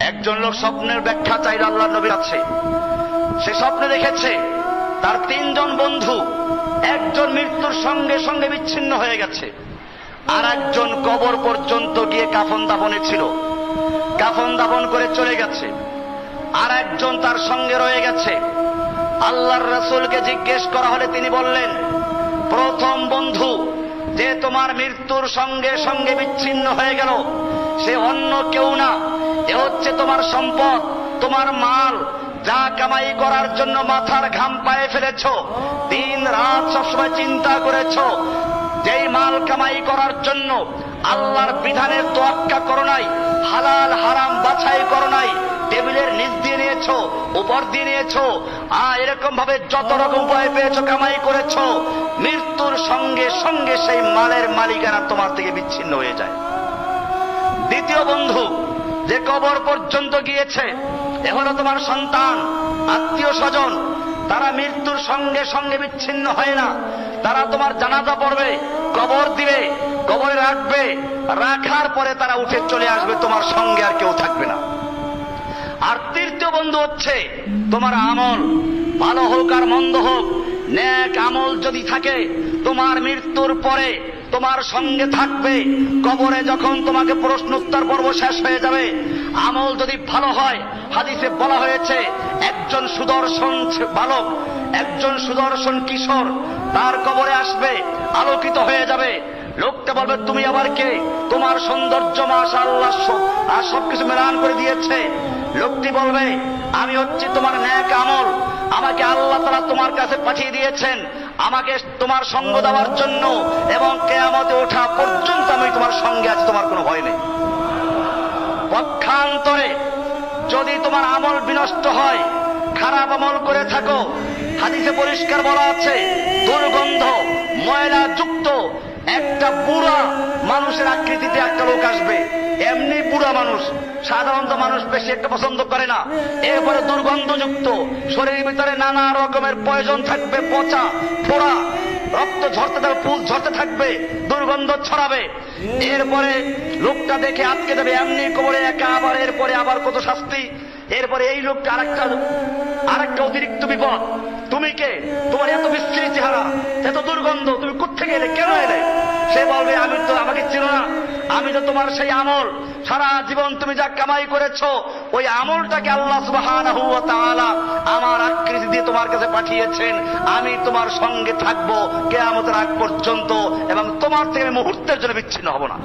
একজন লোক স্বপ্নের ব্যাখ্যা চাইল আল্লাহর নবীর কাছে। সে স্বপ্নে দেখেছে তার তিনজন বন্ধু, একজন মৃত্যুর সঙ্গে সঙ্গে বিচ্ছিন্ন হয়ে গেছে, আর একজন কবর পর্যন্ত গিয়ে কাফন দাফনে ছিল, কাফন দাফন করে চলে গেছে, আর একজন তার সঙ্গে রয়ে গেছে। আল্লাহর রাসূলকে জিজ্ঞেস করা হলে তিনি বললেন, প্রথম বন্ধু যে তোমার মৃত্যুর সঙ্গে সঙ্গে বিচ্ছিন্ন হয়ে গেল, সে অন্য কেউ না, এ হচ্ছে তোমার সম্পদ, তোমার মাল, যা কামাই করার জন্য মাথার ঘাম পায়ে ফেলেছ, দিন রাত সবসময় চিন্তা করেছ, যেই মাল কামাই করার জন্য আল্লাহর বিধানের তোয়াক্কা করো নাই, হালাল হারাম বাছাই করো নাই, টেবিলের নিচ দিয়ে নিয়েছো, উপর দিয়ে নিয়েছো, এরকম ভাবে যত রকম উপায় পেয়েছো, কামাই করেছো, মৃত্যুর সঙ্গে সঙ্গে সেই মালের মালিকানা তোমার থেকে বিচ্ছিন্ন হয়ে যায়। দ্বিতীয় বন্ধু যে কবর পর্যন্ত গিয়েছে, এ হলো তোমার সন্তান, আত্মীয় স্বজন, তারা মৃত্যুর সঙ্গে সঙ্গে বিচ্ছিন্ন হয় না, তারা তোমার জানাজা পড়বে, কবর দিবে, কবরে রাখবে, রাখার পরে তারা উঠে চলে আসবে, তোমার সঙ্গে আর কেউ থাকবে না। আর তৃতীয় বন্ধু হচ্ছে তোমার আমল, ভালো হোক আর মন্দ হোক, নেক আমল যদি থাকে তোমার মৃত্যুর পরে তোমার সঙ্গে থাকবে, কবরে যখন তোমাকে প্রশ্ন উত্তর পর্ব শেষ হয়ে যাবে, আমল যদি ভালো হয়, হাদিসে বলা হয়েছে একজন সুদর্শন বালক, একজন সুদর্শন কিশোর তার কবরে আসবে, আলোকিত হয়ে যাবে। লোকটা বলবে, তুমি আবার কে? তোমার সৌন্দর্য মাশাআল্লাহ আর সবকিছু মেলান করে দিয়েছে। লোকটি বলবে, আমি হচ্ছি তোমার নেক আমল, আমাকে আল্লাহ তাআলা তোমার কাছে পাঠিয়ে দিয়েছেন আমাকে তোমার সঙ্গ দেওয়ার জন্য, এবং কিয়ামতে ওঠা পর্যন্ত আমি তোমার সঙ্গে আছি, তোমার কোনো ভয় নেই। পক্ষান্তরে যদি তোমার আমল বিনষ্ট হয়, খারাপ আমল করে থাকো, হাদিসে পরিষ্কার বলা আছে, দুর্গন্ধ ময়লা যুক্ত একটা বুড়া মানুষের আকৃতিতে একটা লোক আসবে, এমনি বুড়া মানুষ, সাধারণত মানুষ বেশি একটা পছন্দ করে না। এরপরে দুর্গন্ধযুক্ত, শরীরের ভিতরে নানা রকমের পয়জন থাকবে, পচা ফোড়া, রক্ত ঝরতে থাকবে, ফুল ঝরতে থাকবে, দুর্গন্ধ ছড়াবে। এরপরে লোকটা দেখে আটকে যাবে, এমনি কবরে একা, আবার এরপরে আবার কত শাস্তি। এরপরে এই লোকটা আরেকটা অতিরিক্ত বিপদ, তুমি কে? তোমার এত বিশ্রী চেহারা, এত দুর্গন্ধ, তুমি কোত্থেকে এলে, কেন এলে? সে বলবে, আমাকে চিনো না, আমি তো তোমার সেই আমল, সারা জীবন তুমি যা কামাই করেছো, ওই আমলটাকে আল্লাহ সুবহানাহু ওয়া তাআলা আমার আকৃতি দিয়ে তোমার কাছে পাঠিয়েছেন, আমি তোমার সঙ্গে থাকবো কিয়ামতের আগ পর্যন্ত, এবং তোমার থেকে মুহূর্তের জন্য বিচ্ছিন্ন হব না।